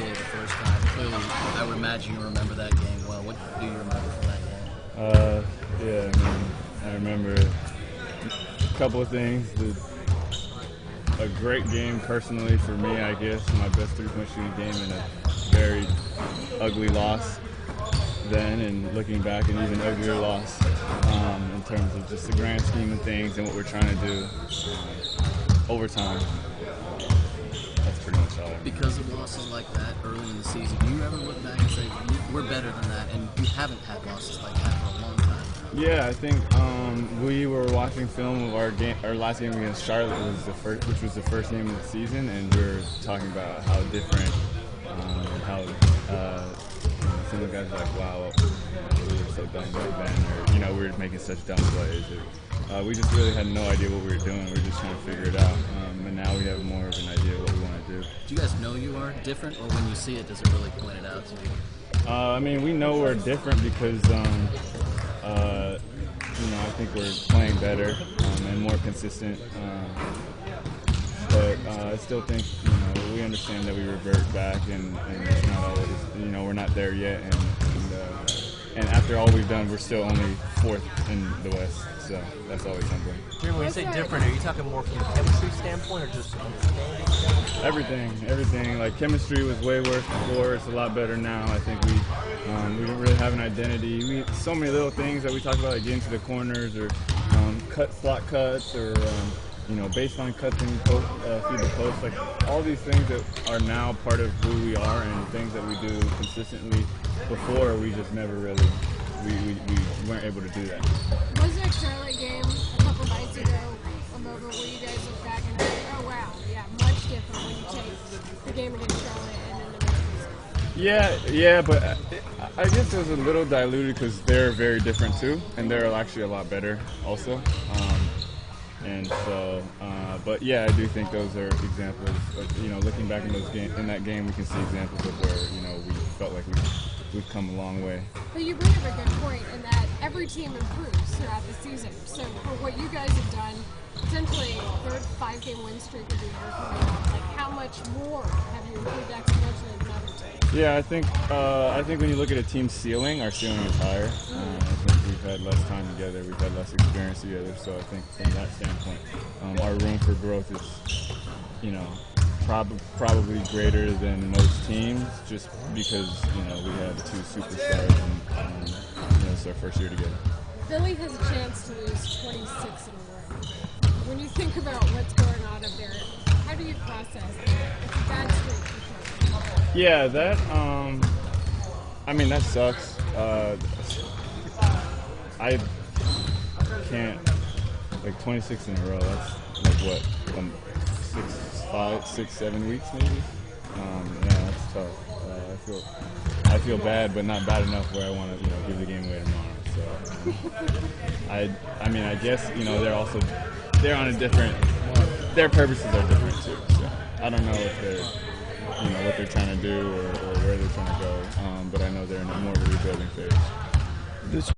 Philly the first time. Clearly, I would imagine you remember that game well. What do you remember from that game? Yeah, I remember a couple of things. A great game personally for me, I guess. My best three-point shooting game in a very ugly loss then, and looking back, an even uglier loss in terms of just the grand scheme of things and what we're trying to do overtime. That's pretty much all I remember. Because of losses like that early in the season, do you ever look back and say, we're better than that, and we haven't had losses like that for a long time? Yeah, I think we were watching film of our last game against Charlotte, which was the first game of the season, and we were talking about how different, how some of the guys were like, wow, we were so dumb back then, or we were making such dumb plays. We just really had no idea what we were doing. We were just trying to figure it out, and now we have more of an idea of what we want to do. Do you guys know you are different, or when you see it, does it really point it out to you? I mean, we know we're different because I think we're playing better and more consistent. But I still think we understand that we revert back, and it's not always we're not there yet. And after all we've done, we're still only fourth in the West, so that's always humbling. When you say different, are you talking more from a chemistry standpoint or just understanding standpoint? Everything. Like chemistry was way worse before. It's a lot better now. I think we don't really have an identity. So many little things that we talk about, like getting to the corners or slot cuts or baseline cuts and feed the post. Like all these things that are now part of who we are and things that we do consistently. Before we just never really we weren't able to do that. Was there a Charlotte game a couple nights ago where you guys look back and say, oh wow, yeah, much different when you take the game against Charlotte and then the rest of the season? Yeah, but I guess it was a little diluted because they're very different too, and they're actually a lot better also. And so, but yeah, I do think those are examples of, looking back in that game, we can see examples of where, we felt like we've come a long way. But you bring up a good point in that every team improves throughout the season. So for what you guys have done, essentially third 5-game win streak of the year coming up, like how much more have you improved exponentially than other teams? Yeah, I think when you look at a team's ceiling, our ceiling is higher. I think we've had less time together, we've had less experience together, so I think from that standpoint, our room for growth is, probably greater than most teams, just because we have 2 superstars and it's our first year together. Philly has a chance to lose 26 in a row. When you think about what's going on up there, how do you process that? It's a bad streak for sure. Yeah, that that sucks. I can't, 26 in a row, that's like what, 6, 7 weeks maybe? Yeah, that's tough. I feel bad, but not bad enough where I want to give the game away tomorrow. So I guess they're on a different. Their purposes are different too. So I don't know if they're what they're trying to do or where they're trying to go. But I know they're in more of a rebuilding phase.